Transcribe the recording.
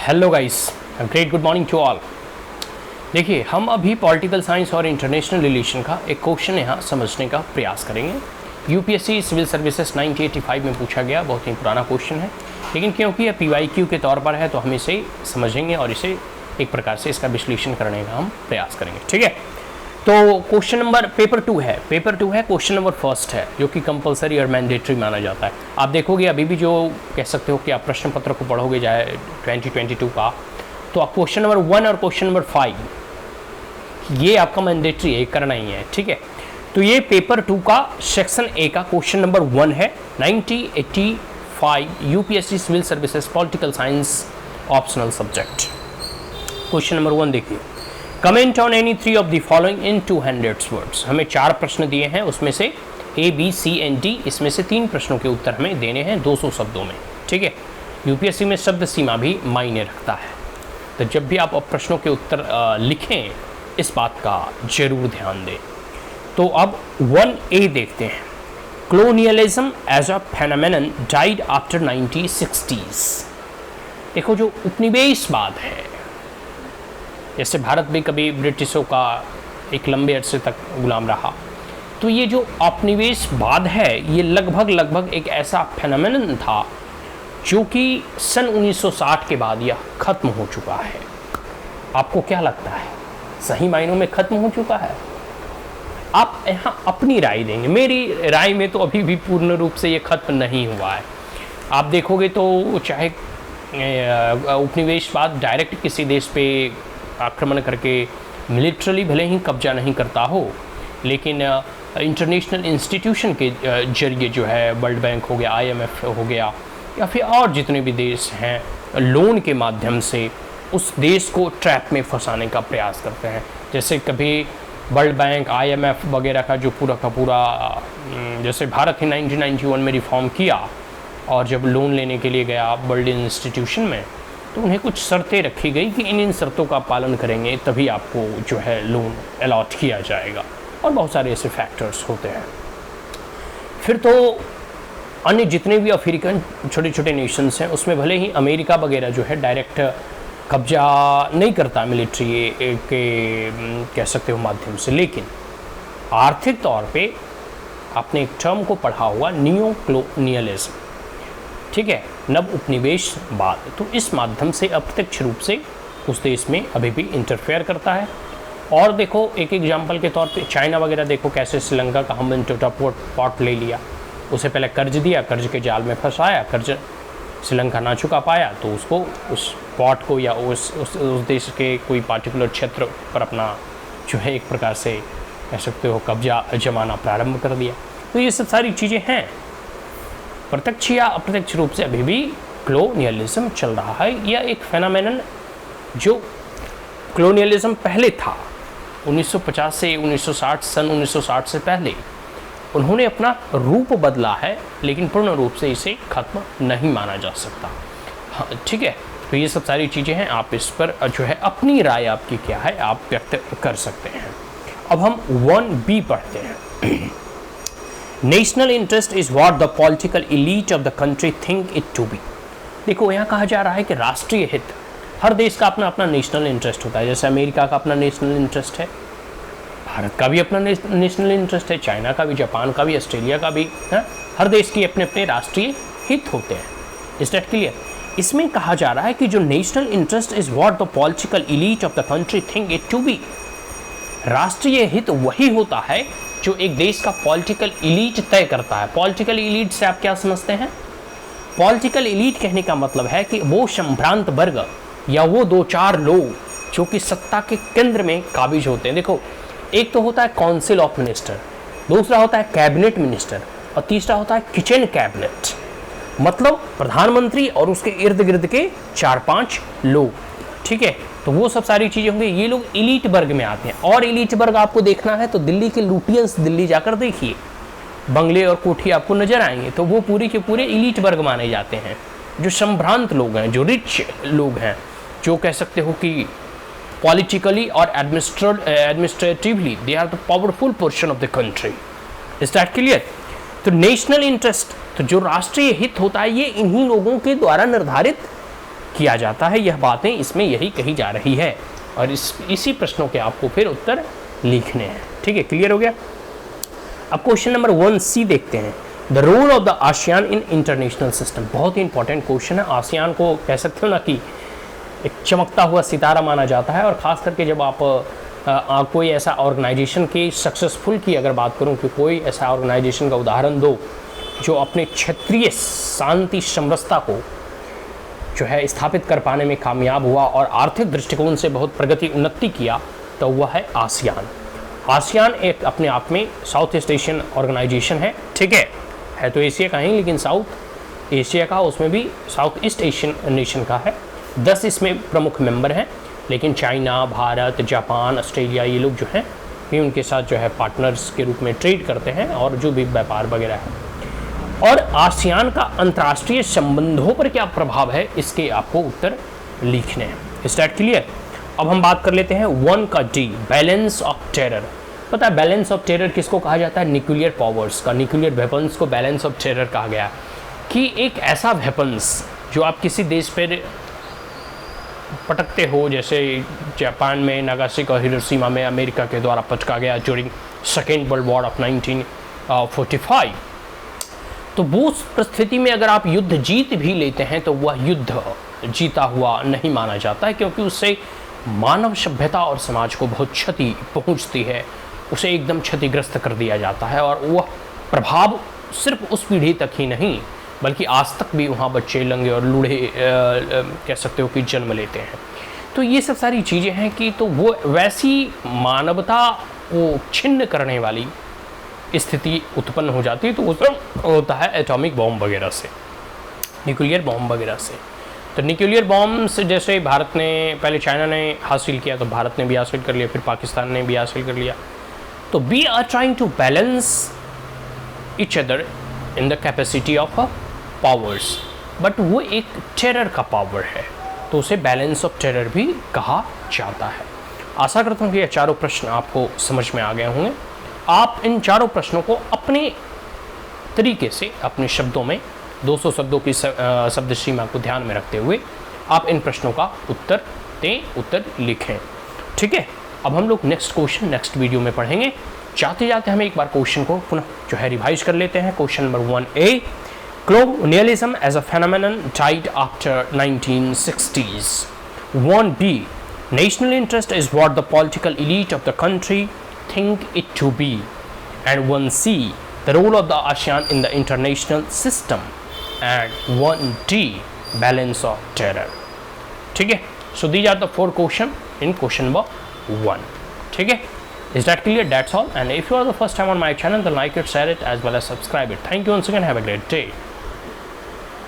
Hello guys, great good morning to all. देखिए, हम अभी पॉलिटिकल साइंस और इंटरनेशनल रिलेशन का एक क्वेश्चन यहाँ समझने का प्रयास करेंगे। यूपीएससी सिविल सर्विसेज 1985 में पूछा गया, बहुत ही पुराना क्वेश्चन है, लेकिन क्योंकि यह पीवाईक्यू के तौर पर है तो हम इसे समझेंगे और इसे एक प्रकार से इसका विश्लेषण करने का हम प्रयास करेंगे। ठीक है, तो क्वेश्चन नंबर पेपर 2 है, क्वेश्चन नंबर फर्स्ट है, जो कि कंपलसरी और मैंडेटरी माना जाता है। आप देखोगे अभी भी जो कह सकते हो कि आप प्रश्न पत्र को पढ़ोगे जाए 2022 का, तो आप क्वेश्चन नंबर 1 और क्वेश्चन नंबर 5 ये आपका मैंडेटरी है, करना ही है। ठीक है, तो ये पेपर 2 का सेक्शन ए का क्वेश्चन नंबर 1 है, 1985 UPSC civil services political science optional subject. Question number 1 देखिए, comment on any 3 of the following in 200 words. हमें 4 प्रश्न दिए हैं, उसमें से A B C and D, इसमें से 3 प्रश्नों के उत्तर हमें देने हैं 200 शब्दों में। ठीक है, यूपीएससी में शब्द सीमा भी मायने रखता है, तो जब भी आप प्रश्नों के उत्तर लिखें इस बात का जरूर ध्यान दें। तो अब 1A देखते हैं, colonialism as a phenomenon died after 1960s। देखो, जो उपनिवेशवाद है, जैसे भारत भी कभी ब्रिटिशों का एक लंबे अरसे तक गुलाम रहा, तो ये जो उपनिवेशवाद है ये लगभग एक ऐसा फेनोमेनन था जो कि सन 1960 के बाद यह खत्म हो चुका है। आपको क्या लगता है, सही मायनों में खत्म हो चुका है? आप यहाँ अपनी राय देंगे। मेरी राय में तो अभी भी पूर्ण रूप से ये खत्म नहीं हुआ है। आप देखोगे तो चाहे उपनिवेशवाद डायरेक्ट किसी देश पे आक्रमण करके मिलिट्रली भले ही कब्जा नहीं करता हो, लेकिन इंटरनेशनल इंस्टीट्यूशन के जरिए जो है, वर्ल्ड बैंक हो गया, IMF हो गया, या फिर और जितने भी देश हैं, लोन के माध्यम से उस देश को ट्रैप में फंसाने का प्रयास करते हैं। जैसे कभी वर्ल्ड बैंक, IMF वगैरह का जो पूरा का पूरा, जैसे भारत ही 1991 में रिफॉर्म किया और जब लोन लेने के लिए गया वर्ल्ड इंस्टीट्यूशन में, तो उन्हें कुछ शर्तें रखी गई कि इन शर्तों का पालन करेंगे तभी आपको जो है लोन अलॉट किया जाएगा, और बहुत सारे ऐसे फैक्टर्स होते हैं। फिर तो अन्य जितने भी अफ्रीकन छोटे छोटे नेशंस हैं, उसमें भले ही अमेरिका वगैरह जो है डायरेक्ट कब्जा नहीं करता मिलिट्री के कह सकते हो माध्यम से, लेकिन आर्थिक तौर पे आपने एक टर्म को पढ़ा हुआ, नियो कॉलोनियलिज्म। ठीक है, नव उपनिवेशवाद, तो इस माध्यम से अप्रत्यक्ष रूप से उस देश में अभी भी इंटरफेयर करता है। और देखो, एक एग्जांपल के तौर पे चाइना वगैरह देखो कैसे श्रीलंका का हमने टोटा पॉट ले लिया, उसे पहले कर्ज दिया, कर्ज के जाल में फंसाया, कर्ज श्रीलंका ना चुका पाया तो उसको उस पॉट को या उस देश के कोई पार्टिकुलर क्षेत्र पर अपना जो है एक प्रकार से कह सकते हो कब्जा जमाना प्रारंभ कर दिया। तो ये सब सारी चीज़ें हैं, प्रत्यक्ष या अप्रत्यक्ष रूप से अभी भी कॉलोनियलिज्म चल रहा है। यह एक फेनोमेनन जो कॉलोनियलिज्म पहले था 1950 से 1960, सन 1960 से पहले उन्होंने अपना रूप बदला है, लेकिन पूर्ण रूप से इसे खत्म नहीं माना जा सकता। हाँ, ठीक है, तो ये सब सारी चीज़ें हैं, आप इस पर जो है अपनी राय आपकी क्या है आप व्यक्त कर सकते हैं। अब हम 1B पढ़ते हैं। National interest is what the political elite of the country think it to be. देखो, यहाँ कहा जा रहा है कि राष्ट्रीय हित, हर देश का अपना अपना नेशनल इंटरेस्ट होता है। जैसे अमेरिका का अपना नेशनल इंटरेस्ट है, भारत का भी अपना नेशनल इंटरेस्ट है, चाइना का भी, जापान का भी, ऑस्ट्रेलिया का भी है। हर देश की अपने अपने राष्ट्रीय हित होते हैं। Is that clear? इसमें कहा जा रहा है कि जो national interest is what the political elite of the country think it to be. राष्ट्रीय हित वही होता है जो एक देश का पॉलिटिकल एलीट तय करता है। पॉलिटिकल एलीट से आप क्या समझते हैं? पॉलिटिकल एलीट कहने का मतलब है कि वो संभ्रांत वर्ग या वो 2-4 लोग जो कि सत्ता के केंद्र में काबिज होते हैं। देखो, एक तो होता है काउंसिल ऑफ मिनिस्टर, दूसरा होता है कैबिनेट मिनिस्टर, और तीसरा होता है किचन कैबिनेट, मतलब प्रधानमंत्री और उसके इर्द गिर्द के 4-5 लोग। ठीक है, तो वो सब सारी चीज़ें होंगी, ये लोग एलीट वर्ग में आते हैं। और एलीट वर्ग आपको देखना है तो दिल्ली के लुटियंस दिल्ली जाकर देखिए, बंगले और कोठी आपको नजर आएंगे, तो वो पूरे के पूरे एलीट वर्ग माने जाते हैं, जो संभ्रांत लोग हैं, जो रिच लोग हैं, जो कह सकते हो कि पॉलिटिकली और administratively they are the powerful portion of the country. Is that clear? तो नेशनल इंटरेस्ट, तो जो राष्ट्रीय हित होता है, ये इन्हीं लोगों के द्वारा निर्धारित किया जाता है। यह बातें इसमें यही कही जा रही है और इसी प्रश्नों के आपको फिर उत्तर लिखने हैं। ठीक है, क्लियर हो गया। अब क्वेश्चन नंबर 1C देखते हैं। The role of the ASEAN in international system, बहुत ही इंपॉर्टेंट क्वेश्चन है। आसियान को कह सकते हो ना कि एक चमकता हुआ सितारा माना जाता है, और ख़ास करके जब आप कोई ऐसा ऑर्गेनाइजेशन की सक्सेसफुल की अगर बात करूं कि कोई ऐसा ऑर्गेनाइजेशन का उदाहरण दो जो अपने क्षेत्रीय शांति समरसता को जो है स्थापित कर पाने में कामयाब हुआ और आर्थिक दृष्टिकोण से बहुत प्रगति उन्नति किया, तो वह है आसियान। आसियान एक अपने आप में साउथ ईस्ट एशियन ऑर्गेनाइजेशन है। ठीक है तो एशिया का ही, लेकिन साउथ एशिया का, उसमें भी साउथ ईस्ट एशियन नेशन का है। 10 इसमें प्रमुख मेंबर हैं, लेकिन चाइना, भारत, जापान, ऑस्ट्रेलिया, ये लोग जो हैं ये उनके साथ जो है पार्टनर्स के रूप में ट्रेड करते हैं और जो भी व्यापार वगैरह है। और आसियान का अंतर्राष्ट्रीय संबंधों पर क्या प्रभाव है, इसके आपको उत्तर लिखने हैं। Is that clear. अब हम बात कर लेते हैं 1 का D, बैलेंस ऑफ टेरर। पता है बैलेंस ऑफ टेरर किसको कहा जाता है? न्यूक्लियर पावर्स का, न्यूक्लियर वेपन्स को बैलेंस ऑफ टेरर कहा गया कि एक ऐसा वेपन्स जो आप किसी देश पर पटकते हो, जैसे जापान में नागासाकी और हिरोशिमा में अमेरिका के द्वारा पटका गया during second world war of 1945। तो वो परिस्थिति में अगर आप युद्ध जीत भी लेते हैं तो वह युद्ध जीता हुआ नहीं माना जाता है, क्योंकि उससे मानव सभ्यता और समाज को बहुत क्षति पहुंचती है, उसे एकदम क्षतिग्रस्त कर दिया जाता है। और वह प्रभाव सिर्फ उस पीढ़ी तक ही नहीं बल्कि आज तक भी वहाँ बच्चे लंगे और लूढ़े कह सकते हो कि जन्म लेते हैं। तो ये सब सारी चीज़ें हैं कि तो वो वैसी मानवता को छिन्न करने वाली स्थिति उत्पन्न हो जाती है। तो उसमें होता है एटॉमिक बॉम्ब वगैरह से, न्यूक्लियर बॉम्ब वगैरह से। तो न्यूक्लियर बॉम्ब से जैसे भारत ने, पहले चाइना ने हासिल किया तो भारत ने भी हासिल कर लिया, फिर पाकिस्तान ने भी हासिल कर लिया। तो we are trying to balance each other in the capacity of powers, but वो एक टेरर का पावर है, तो उसे बैलेंस ऑफ टेरर भी कहा जाता है। आशा करता हूँ कि ये चारों प्रश्न आपको समझ में आ गए होंगे। आप इन चारों प्रश्नों को अपने तरीके से, अपने शब्दों में 200 शब्दों की शब्द सीमा को ध्यान में रखते हुए आप इन प्रश्नों का उत्तर दें, उत्तर लिखें। ठीक है, अब हम लोग नेक्स्ट क्वेश्चन नेक्स्ट वीडियो में पढ़ेंगे। जाते जाते हम एक बार क्वेश्चन को पुनः जो है रिवाइज कर लेते हैं। Question number 1A, colonialism as a phenomenon died after 1960s. 1B, national interest is what the political elite of the country think it to be. And 1C, the role of the ASEAN in the international system. And 1D, balance of terror. ठीक है, so these are the 4 questions in question number 1. ठीक है, is that clear? That's all. And if you are the first time on my channel, then like it, share it, as well as subscribe it. Thank you once again. Have a great day.